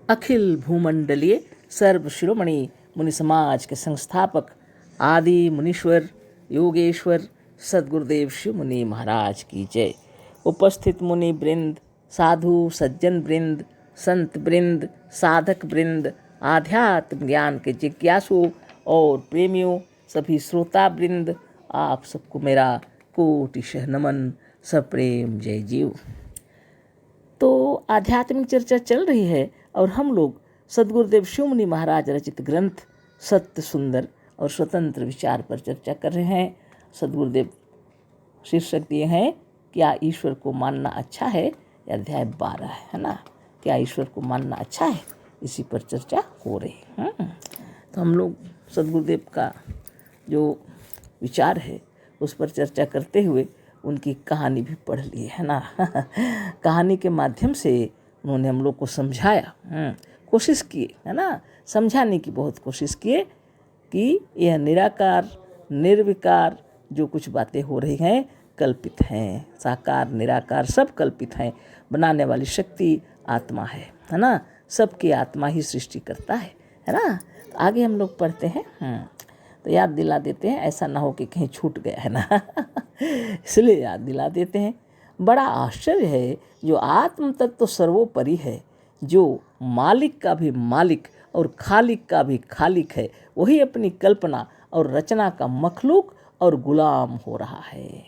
अखिल भूमंडलीय सर्व शिरोमणि मुनि समाज के संस्थापक आदि मुनीश्वर योगेश्वर सद्गुरुदेव शिव मुनि महाराज की जय। उपस्थित मुनि वृंद, साधु सज्जन वृंद, संत वृंद, साधक वृंद, आध्यात्म ज्ञान के जिज्ञासु और प्रेमियों, सभी श्रोता वृंद, आप सबको मेरा कोटिशः नमन, सप्रेम जय जीव। तो आध्यात्मिक चर्चा चल रही है और हम लोग सद्गुरुदेव शिव मुनि महाराज रचित ग्रंथ सत्य सुंदर और स्वतंत्र विचार पर चर्चा कर रहे हैं। सद्गुरुदेव शीर्षक दिए हैं, क्या ईश्वर को मानना अच्छा है। यह अध्याय 12 है ना, क्या ईश्वर को मानना अच्छा है, इसी पर चर्चा हो रही है। तो हम लोग सद्गुरुदेव का जो विचार है उस पर चर्चा करते हुए उनकी कहानी भी पढ़ ली है ना। कहानी के माध्यम से उन्होंने हम लोग को समझाया, कोशिश की है ना, समझाने की बहुत कोशिश किए कि यह निराकार निर्विकार जो कुछ बातें हो रही हैं कल्पित हैं। साकार निराकार सब कल्पित हैं। बनाने वाली शक्ति आत्मा है ना, सबकी आत्मा ही सृष्टि करता है ना। तो आगे हम लोग पढ़ते हैं, तो याद दिला देते हैं, ऐसा ना हो कि कहीं छूट गया है ना। इसलिए याद दिला देते हैं। बड़ा आश्चर्य है, जो आत्म तत्व सर्वोपरि है, जो मालिक का भी मालिक और खालिक का भी खालिक है, वही अपनी कल्पना और रचना का मखलूक और गुलाम हो रहा है।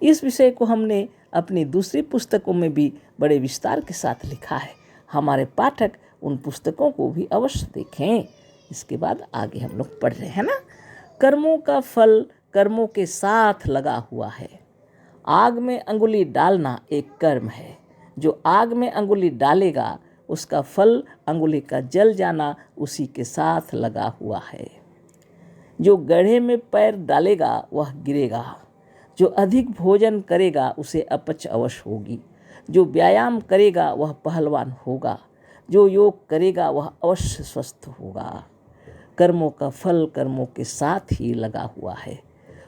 इस विषय को हमने अपनी दूसरी पुस्तकों में भी बड़े विस्तार के साथ लिखा है। हमारे पाठक उन पुस्तकों को भी अवश्य देखें। इसके बाद आगे हम लोग पढ़ रहे हैं ना। कर्मों का फल कर्मों के साथ लगा हुआ है। आग में अंगुली डालना एक कर्म है। जो आग में अंगुली डालेगा उसका फल अंगुली का जल जाना उसी के साथ लगा हुआ है। जो गड्ढे में पैर डालेगा वह गिरेगा। जो अधिक भोजन करेगा उसे अपच अवश्य होगी। जो व्यायाम करेगा वह पहलवान होगा। जो योग करेगा वह अवश्य स्वस्थ होगा। कर्मों का फल कर्मों के साथ ही लगा हुआ है।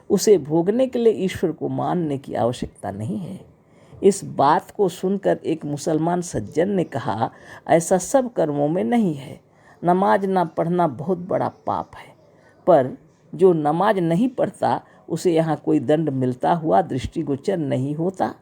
उसे भोगने के लिए ईश्वर को मानने की आवश्यकता नहीं है। इस बात को सुनकर एक मुसलमान सज्जन ने कहा, ऐसा सब कर्मों में नहीं है। नमाज ना पढ़ना बहुत बड़ा पाप है, पर जो नमाज नहीं पढ़ता उसे यहाँ कोई दंड मिलता हुआ दृष्टिगोचर नहीं होता।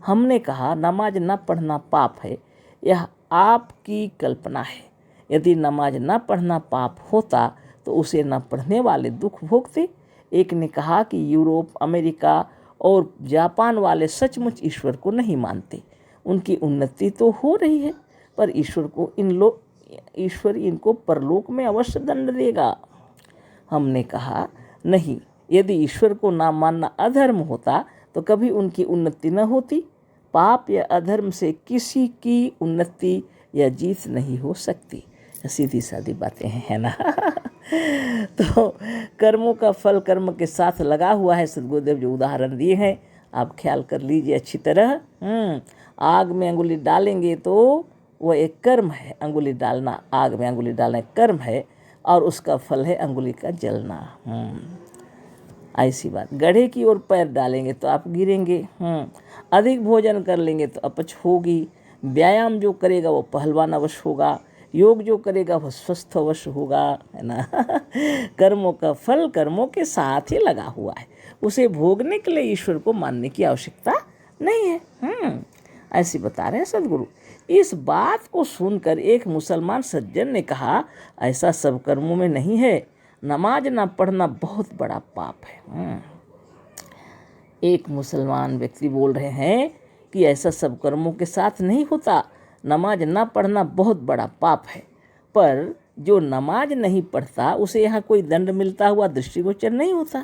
हमने कहा, नमाज ना पढ़ना पाप है, यह आपकी कल्पना है। यदि नमाज न पढ़ना पाप होता तो उसे न पढ़ने वाले दुख भोगते। एक ने कहा कि यूरोप, अमेरिका और जापान वाले सचमुच ईश्वर को नहीं मानते। उनकी उन्नति तो हो रही है, पर ईश्वर इनको परलोक में अवश्य दंड देगा। हमने कहा, नहीं, यदि ईश्वर को ना मानना अधर्म होता तो कभी उनकी उन्नति न होती। पाप या अधर्म से किसी की उन्नति या जीत नहीं हो सकती। सीधी सादी बातें हैं, है ना। तो कर्मों का फल कर्म के साथ लगा हुआ है। सद्गुरुदेव जो उदाहरण दिए हैं आप ख्याल कर लीजिए अच्छी तरह। आग में अंगुली डालेंगे तो वह एक कर्म है। अंगुली डालना, आग में अंगुली डालना एक कर्म है और उसका फल है अंगुली का जलना। ऐसी बात। गड्ढे की ओर पैर डालेंगे तो आप गिरेंगे। अधिक भोजन कर लेंगे तो अपच होगी। व्यायाम जो करेगा वो पहलवान अवश्य होगा। योग जो करेगा वह स्वस्थ अवश्य होगा, है ना। कर्मों का फल कर्मों के साथ ही लगा हुआ है। उसे भोगने के लिए ईश्वर को मानने की आवश्यकता नहीं है। ऐसी बता रहे हैं सद्गुरु। इस बात को सुनकर एक मुसलमान सज्जन ने कहा, ऐसा सब कर्मों में नहीं है। नमाज ना पढ़ना बहुत बड़ा पाप है। एक मुसलमान व्यक्ति बोल रहे हैं कि ऐसा सब कर्मों के साथ नहीं होता। नमाज ना पढ़ना बहुत बड़ा पाप है, पर जो नमाज नहीं पढ़ता उसे यहाँ कोई दंड मिलता हुआ दृष्टिगोचर नहीं होता।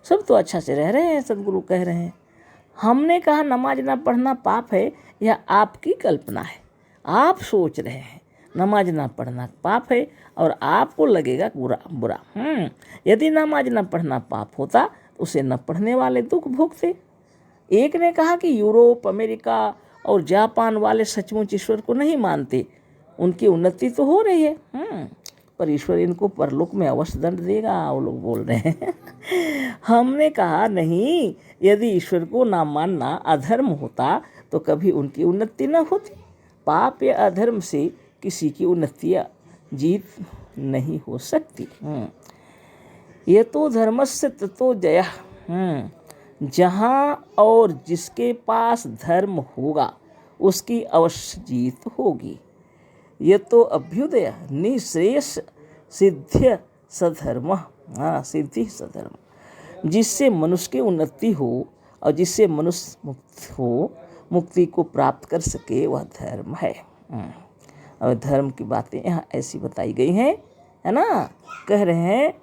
सब तो अच्छा से रह रहे हैं, सद्गुरु कह रहे हैं। हमने कहा, नमाज ना पढ़ना पाप है, यह आपकी कल्पना है। आप सोच रहे हैं नमाज ना पढ़ना पाप है और आपको लगेगा बुरा। यदि नमाज ना पढ़ना पाप होता तो उसे न पढ़ने वाले दुख भोगते। एक ने कहा कि यूरोप, अमेरिका और जापान वाले सचमुच ईश्वर को नहीं मानते। उनकी उन्नति तो हो रही है, पर ईश्वर इनको परलोक में अवश्य दंड देगा, वो लोग बोल रहे हैं। हमने कहा, नहीं, यदि ईश्वर को ना मानना अधर्म होता तो कभी उनकी उन्नति न होती। पाप या अधर्म से किसी की उन्नति या जीत नहीं हो सकती। ये तो धर्मस्य ततो जय। जहाँ और जिसके पास धर्म होगा उसकी अवश्य जीत होगी। ये तो अभ्युदय निःश्रेयस सिद्ध्य सधर्म। सिद्धि सधर्म। जिससे मनुष्य की उन्नति हो और जिससे मनुष्य मुक्त हो, मुक्ति को प्राप्त कर सके, वह धर्म है। और धर्म की बातें यहाँ ऐसी बताई गई हैं, है ना। कह रहे हैं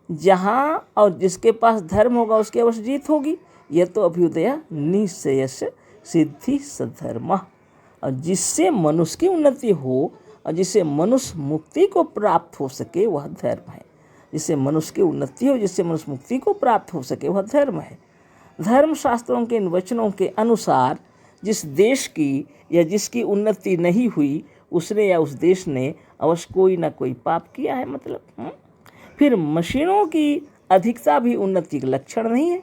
जहाँ और जिसके पास धर्म होगा उसकी अवश्य जीत होगी। यह तो अभ्युदय निःश्रेयस सिद्धि सधर्म। और जिससे मनुष्य की उन्नति हो और जिससे मनुष्य मुक्ति को प्राप्त हो सके, वह धर्म है। जिससे मनुष्य की उन्नति हो, जिससे मनुष्य मुक्ति को प्राप्त हो सके, वह धर्म है। धर्म शास्त्रों के इन वचनों के अनुसार जिस देश की या जिसकी उन्नति नहीं हुई, उसने या उस देश ने अवश्य कोई ना कोई पाप किया है। मतलब फिर मशीनों की अधिकता भी उन्नति का लक्षण नहीं है।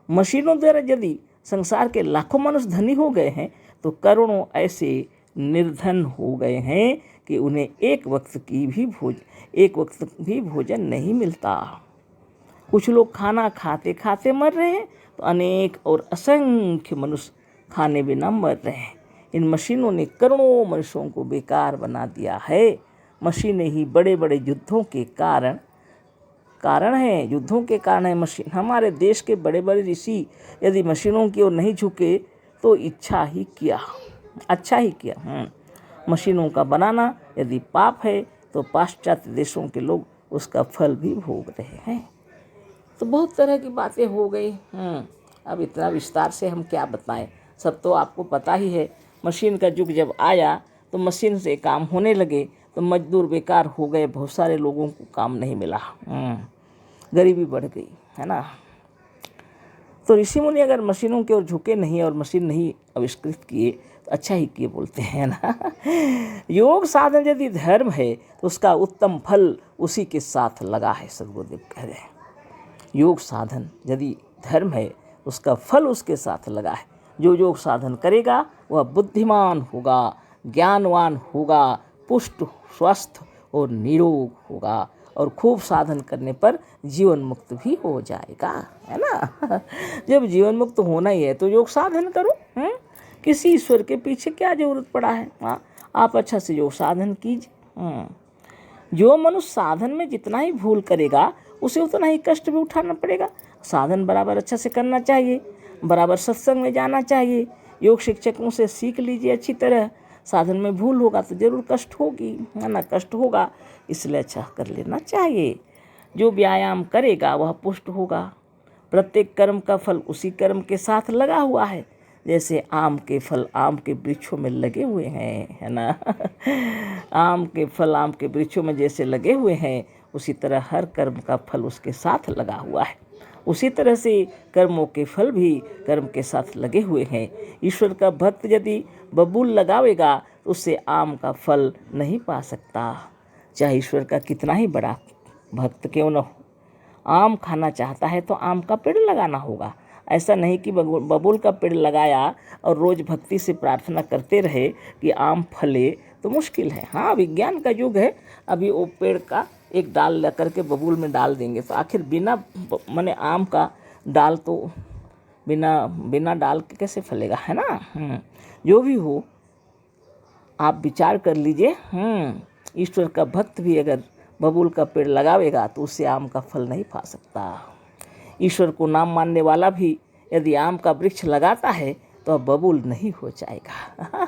मशीनों द्वारा यदि संसार के लाखों मनुष्य धनी हो गए हैं, तो करोड़ों ऐसे निर्धन हो गए हैं कि उन्हें एक वक्त भी भोजन नहीं मिलता। कुछ लोग खाना खाते खाते मर रहे हैं, तो अनेक और असंख्य मनुष्य खाने बिना मर रहे हैं। इन मशीनों ने करोड़ों मनुष्यों को बेकार बना दिया है। मशीनें ही बड़े बड़े युद्धों के कारण है। युद्धों के कारण है मशीन। हमारे देश के बड़े बड़े ऋषि यदि मशीनों की ओर नहीं झुके तो अच्छा ही किया। मशीनों का बनाना यदि पाप है तो पाश्चात्य देशों के लोग उसका फल भी भोग रहे हैं। तो बहुत तरह की बातें हो गई। अब इतना विस्तार से हम क्या बताएं, सब तो आपको पता ही है। मशीन का युग जब आया तो मशीन से काम होने लगे, तो मजदूर बेकार हो गए, बहुत सारे लोगों को काम नहीं मिला, गरीबी बढ़ गई, है ना। तो ऋषि मुनि अगर मशीनों की ओर झुके नहीं और मशीन नहीं आविष्कृत किए तो अच्छा ही किए बोलते हैं ना। योग साधन यदि धर्म है तो उसका उत्तम फल उसी के साथ लगा है। सद्गुरुदेव कह रहे हैं योग साधन यदि धर्म है उसका फल उसके साथ लगा है। जो योग साधन करेगा वह बुद्धिमान होगा, ज्ञानवान होगा, पुष्ट स्वस्थ और निरोग होगा, और खूब साधन करने पर जीवन मुक्त भी हो जाएगा, है ना। जब जीवन मुक्त होना ही है तो योग साधन करो। किसी ईश्वर के पीछे क्या जरूरत पड़ा है। आप अच्छा से योग साधन कीजिए। जो मनुष्य साधन में जितना ही भूल करेगा उसे उतना ही कष्ट भी उठाना पड़ेगा। साधन बराबर अच्छा से करना चाहिए, बराबर सत्संग में जाना चाहिए, योग शिक्षकों से सीख लीजिए अच्छी तरह। साधन में भूल होगा तो जरूर कष्ट होगी, है ना, कष्ट होगा, इसलिए अच्छा कर लेना चाहिए। जो व्यायाम करेगा वह पुष्ट होगा। प्रत्येक कर्म का फल उसी कर्म के साथ लगा हुआ है। जैसे आम के फल आम के वृक्षों में लगे हुए हैं, है ना। आम के फल आम के वृक्षों में जैसे लगे हुए हैं, उसी तरह हर कर्म का फल उसके साथ लगा हुआ है। उसी तरह से कर्मों के फल भी कर्म के साथ लगे हुए हैं। ईश्वर का भक्त यदि बबूल लगावेगा तो उससे आम का फल नहीं पा सकता, चाहे ईश्वर का कितना ही बड़ा भक्त क्यों न हो। आम खाना चाहता है तो आम का पेड़ लगाना होगा। ऐसा नहीं कि बबूल का पेड़ लगाया और रोज़ भक्ति से प्रार्थना करते रहे कि आम फले, तो मुश्किल है। हाँ, विज्ञान का युग है। अभी वो पेड़ का एक डाल ला करके बबूल में डाल देंगे तो आखिर बिना माने आम का डाल तो बिना डाल के कैसे फलेगा, है ना। जो भी हो आप विचार कर लीजिए। ईश्वर का भक्त भी अगर बबूल का पेड़ लगावेगा तो उससे आम का फल नहीं पा सकता। ईश्वर को नाम मानने वाला भी यदि आम का वृक्ष लगाता है तो अब बबूल नहीं हो जाएगा।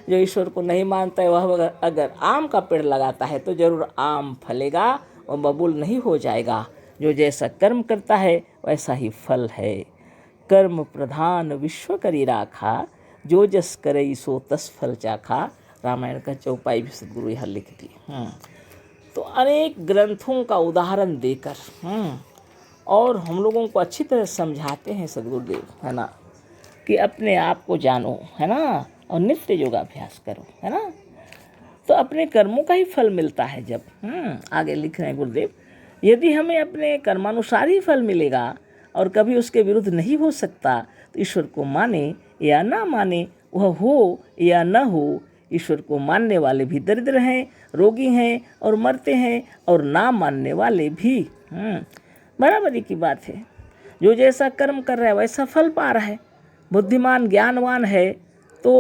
जो ईश्वर को नहीं मानता है वह अगर आम का पेड़ लगाता है तो जरूर आम फलेगा और बबूल नहीं हो जाएगा। जो जैसा कर्म करता है वैसा ही फल है। कर्म प्रधान विश्व करी राखा, जो जस करे सो तस फल चाखा। रामायण का चौपाई भी सद्गुरु यहाँ लिख दी। तो अनेक ग्रंथों का उदाहरण देकर और हम लोगों को अच्छी तरह समझाते हैं सद्गुरुदेव, है ना, कि अपने आप को जानो, है ना, और नित्य योगाभ्यास करो, है ना, तो अपने कर्मों का ही फल मिलता है। जब आगे लिख रहे हैं गुरुदेव, यदि हमें अपने कर्मानुसार ही फल मिलेगा और कभी उसके विरुद्ध नहीं हो सकता तो ईश्वर को माने या ना माने वह हो या न हो, ईश्वर को मानने वाले भी दरिद्र हैं, रोगी हैं और मरते हैं, और ना मानने वाले भी। बराबरी की बात है। जो जैसा कर्म कर रहा है वैसा फल पा रहा है। बुद्धिमान ज्ञानवान है तो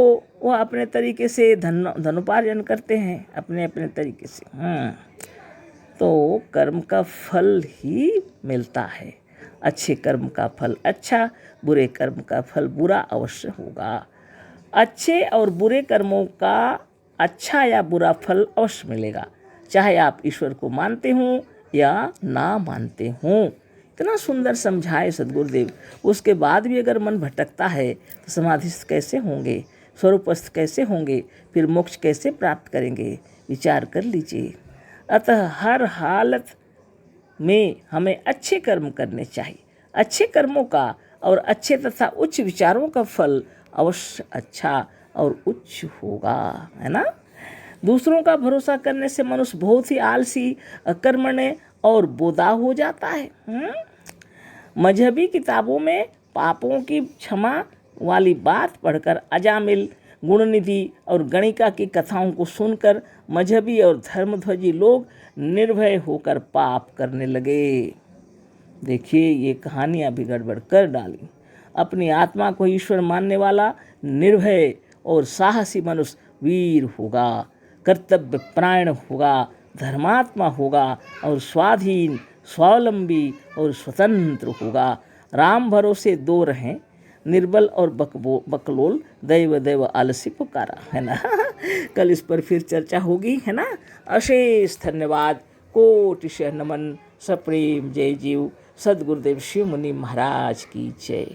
वह अपने तरीके से धनोपार्जन करते हैं, अपने अपने तरीके से। तो कर्म का फल ही मिलता है। अच्छे कर्म का फल अच्छा, बुरे कर्म का फल बुरा अवश्य होगा। अच्छे और बुरे कर्मों का अच्छा या बुरा फल अवश्य मिलेगा, चाहे आप ईश्वर को मानते हों या ना मानते हों। इतना सुंदर समझाए सद्गुरुदेव। उसके बाद भी अगर मन भटकता है तो समाधिस्थ कैसे होंगे, स्वरूपस्थ कैसे होंगे, फिर मोक्ष कैसे प्राप्त करेंगे, विचार कर लीजिए। अतः हर हालत में हमें अच्छे कर्म करने चाहिए। अच्छे कर्मों का और अच्छे तथा उच्च विचारों का फल अवश्य अच्छा और उच्च होगा, है ना। दूसरों का भरोसा करने से मनुष्य बहुत ही आलसी, अकर्मण्य और बोदा हो जाता है। मजहबी किताबों में पापों की क्षमा वाली बात पढ़कर, अजामिल, गुणनिधि और गणिका की कथाओं को सुनकर मजहबी और धर्मध्वजी लोग निर्भय होकर पाप करने लगे। देखिए, ये कहानियाँ भी गड़बड़ कर डाली। अपनी आत्मा को ईश्वर मानने वाला निर्भय और साहसी मनुष्य वीर होगा, कर्तव्य परायण होगा, धर्मात्मा होगा और स्वाधीन, स्वावलंबी और स्वतंत्र होगा। राम भरोसे दो रहें, निर्बल और बकलोल, दैव दैव आलसी पुकारा, है ना। कल इस पर फिर चर्चा होगी, है ना। अशेष धन्यवाद, कोटिशः नमन, सप्रेम जय जीव। सद्गुरुदेव शिव मुनि महाराज की जय।